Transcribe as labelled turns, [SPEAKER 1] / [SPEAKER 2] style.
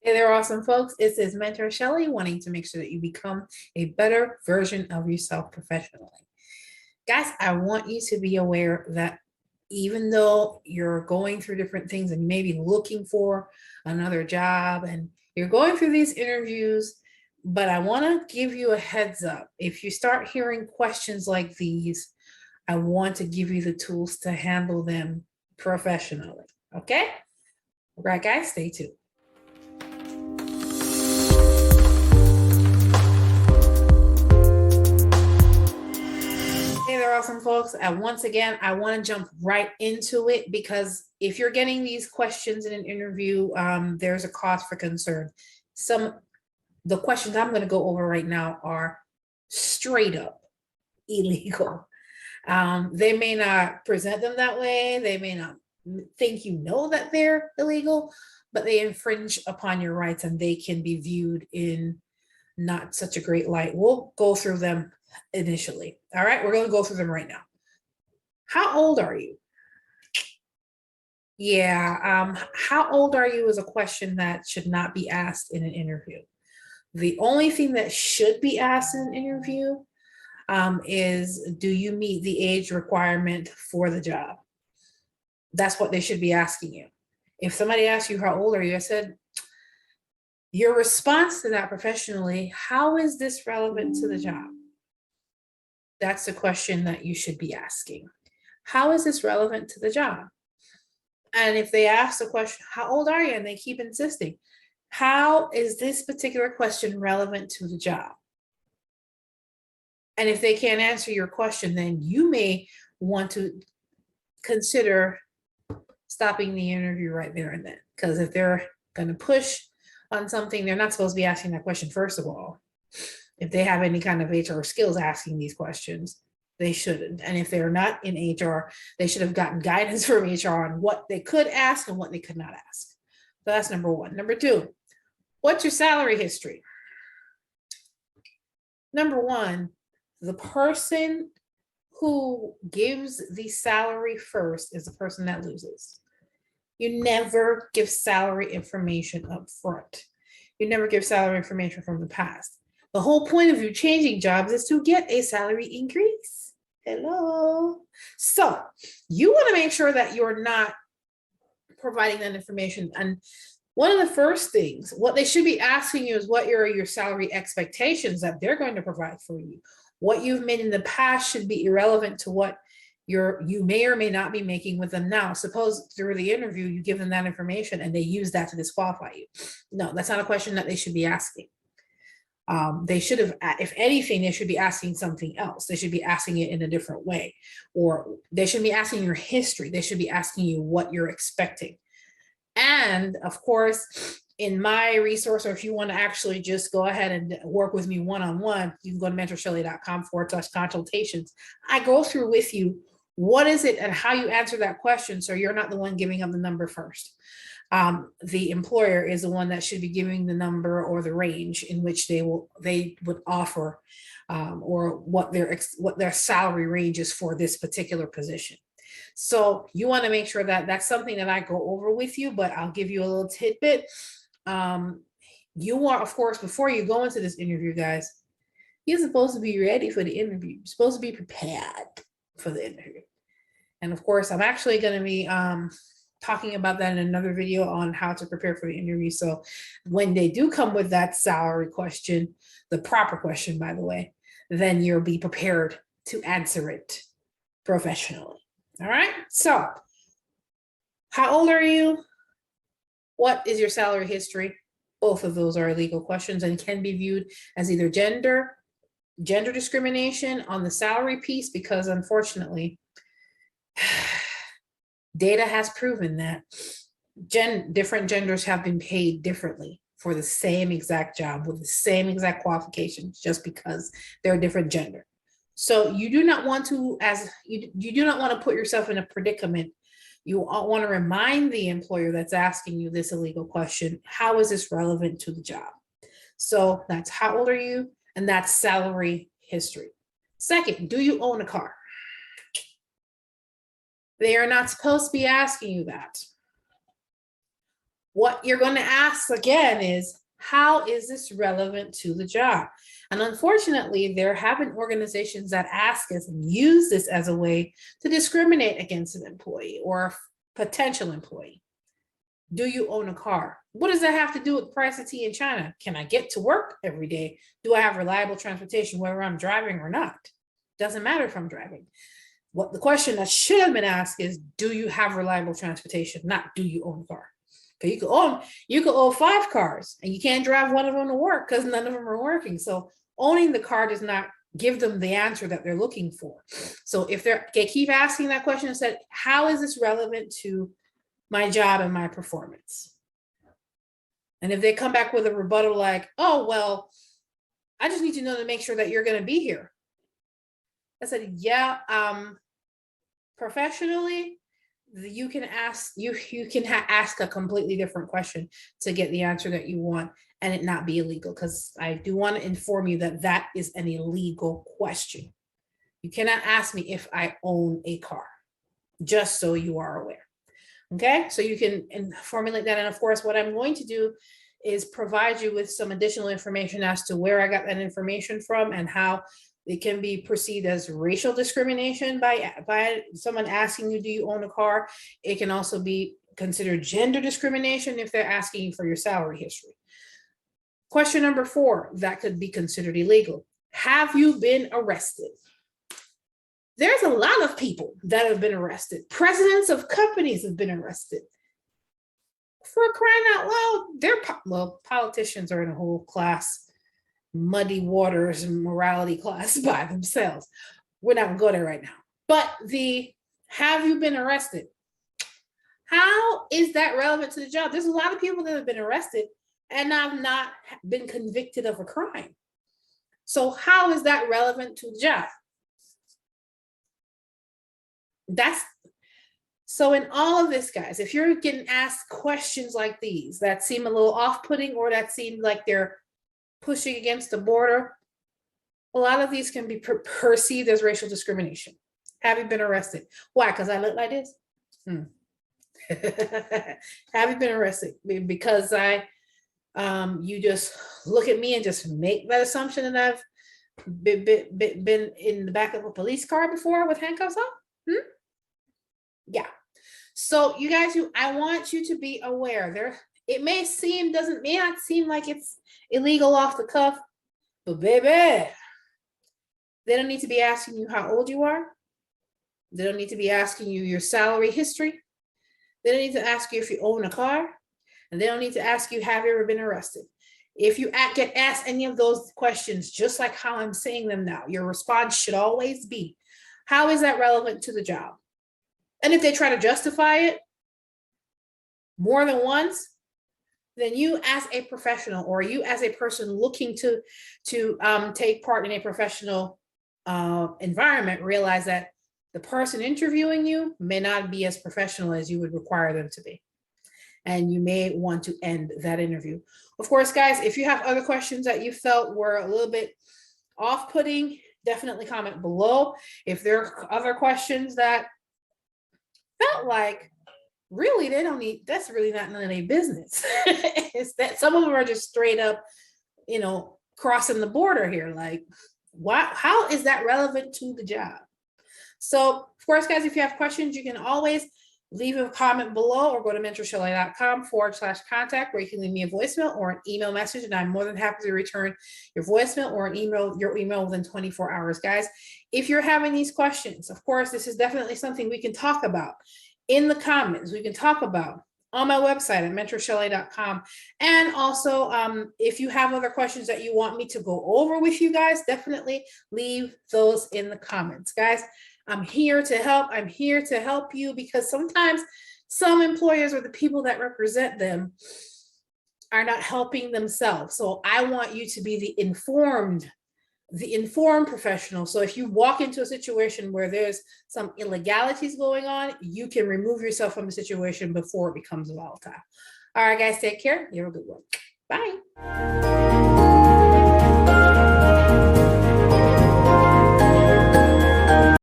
[SPEAKER 1] Hey there, awesome folks. This is Mentor Shelley, wanting to make sure that you become a better version of yourself professionally. Guys, I want you to be aware that even though you're going through different things and maybe looking for another job and you're going through these interviews, but I want to give you a heads up. If you start hearing questions like these, I want to give you the tools to handle them professionally. Okay? All right, guys, stay tuned. Hey there, awesome folks. And once again, I want to jump right into it because if you're getting these questions in an interview, there's a cause for concern. The questions I'm going to go over right now are straight up illegal. They may not present them that way. They may not think you know that they're illegal, but they infringe upon your rights and they can be viewed in not such a great light. We'll go through them initially. All right, we're going to go through them right now. How old are you? Yeah, how old are you is a question that should not be asked in an interview. The only thing that should be asked in an interview is, do you meet the age requirement for the job? That's what they should be asking you. If somebody asks you, how old are you? I said, your response to that professionally, how is this relevant to the job? That's the question that you should be asking. How is this relevant to the job? And if they ask the question, how old are you? And they keep insisting, how is this particular question relevant to the job? And if they can't answer your question, then you may want to consider stopping the interview right there and then. Because if they're going to push on something, they're not supposed to be asking that question, first of all. If they have any kind of HR skills asking these questions, they shouldn't. And if they're not in HR, they should have gotten guidance from HR on what they could ask and what they could not ask. So that's number one. Number two, what's your salary history? Number one, the person who gives the salary first is the person that loses. You never give salary information up front. You never give salary information from the past. The whole point of you changing jobs is to get a salary increase. Hello. So you want to make sure that you're not providing that information. And one of the first things, what they should be asking you is, what are your salary expectations that they're going to provide for you? What you've made in the past should be irrelevant to what you may or may not be making with them now. Suppose through the interview, you give them that information and they use that to disqualify you. No, that's not a question that they should be asking. They should have, if anything, they should be asking something else. They should be asking it in a different way, or they should be asking your history. They should be asking you what you're expecting. And of course, in my resource, or if you want to actually just go ahead and work with me one-on-one, you can go to mentorshelley.com/consultations. I go through with you what is it and how you answer that question, so you're not the one giving up the number first. The employer is the one that should be giving the number or the range in which they would offer, or what their salary range is for this particular position. So you want to make sure that that's something that I go over with you, but I'll give you a little tidbit. You want, of course, before you go into this interview, guys, you're supposed to be ready for the interview. You're supposed to be prepared for the interview. And of course, I'm actually going to be talking about that in another video on how to prepare for the interview. So when they do come with that salary question, the proper question, by the way, then you'll be prepared to answer it professionally. All right. So how old are you? What is your salary history? Both of those are illegal questions and can be viewed as either gender discrimination on the salary piece, because unfortunately, data has proven that different genders have been paid differently for the same exact job with the same exact qualifications, just because they're a different gender. So you do not want to, you do not want to put yourself in a predicament. You want to remind the employer that's asking you this illegal question, how is this relevant to the job? So that's how old are you, and that's salary history. Second, do you own a car? They are not supposed to be asking you that. What you're going to ask again is, how is this relevant to the job? And unfortunately, there have been organizations that ask us and use this as a way to discriminate against an employee or a potential employee. Do you own a car? What does that have to do with the price of tea in China? Can I get to work every day? Do I have reliable transportation, whether I'm driving or not? Doesn't matter if I'm driving. What the question that should have been asked is, do you have reliable transportation? Not, do you own a car? Because you could own 5 cars and you can't drive one of them to work because none of them are working. So owning the car does not give them the answer that they're looking for. So if they keep asking that question and said, how is this relevant to my job and my performance? And if they come back with a rebuttal like, oh, well, I just need to know to make sure that you're going to be here. I said, yeah, professionally, you can ask ask a completely different question to get the answer that you want and it not be illegal, because I do want to inform you that that is an illegal question. You cannot ask me if I own a car, just so you are aware. Okay, so you can formulate that. And of course, what I'm going to do is provide you with some additional information as to where I got that information from and how it can be perceived as racial discrimination by someone asking you, do you own a car? It can also be considered gender discrimination if they're asking you for your salary history. Question number 4, that could be considered illegal. Have you been arrested? There's a lot of people that have been arrested. Presidents of companies have been arrested. For crying out loud, politicians are in a whole class, muddy waters and morality class by themselves. We're not gonna go there right now. But have you been arrested? How is that relevant to the job? There's a lot of people that have been arrested and have not been convicted of a crime. So how is that relevant to the job? So in all of this, guys, if you're getting asked questions like these that seem a little off-putting or that seem like they're pushing against the border, a lot of these can be perceived as racial discrimination. Have you been arrested? Why? Because I look like this? Have you been arrested? Because you just look at me and just make that assumption that I've been in the back of a police car before with handcuffs on? Yeah. So you guys, I want you to be aware. It may not seem like it's illegal off the cuff, but baby, they don't need to be asking you how old you are. They don't need to be asking you your salary history. They don't need to ask you if you own a car. And they don't need to ask you, have you ever been arrested? If you get asked any of those questions, just like how I'm saying them now, your response should always be, how is that relevant to the job? And if they try to justify it more than once, then you as a professional or you as a person looking to take part in a professional environment realize that the person interviewing you may not be as professional as you would require them to be. And you may want to end that interview. Of course, guys, if you have other questions that you felt were a little bit off-putting, definitely comment below. If there are other questions that felt like, really, that's really not none of their business. It's that some of them are just straight up, crossing the border here. Like, how is that relevant to the job? So, of course, guys, if you have questions, you can always leave a comment below or go to mentorshelley.com/contact where you can leave me a voicemail or an email message, and I'm more than happy to return your voicemail or your email within 24 hours, guys. If you're having these questions, of course, this is definitely something we can talk about in the comments. We can talk about on my website at mentorshelley.com. And also, if you have other questions that you want me to go over with you guys, definitely leave those in the comments, guys. I'm here to help. I'm here to help you because sometimes some employers or the people that represent them are not helping themselves. So I want you to be the informed professional. So if you walk into a situation where there's some illegalities going on, you can remove yourself from the situation before it becomes volatile. All right, guys, take care. You have a good one. Bye.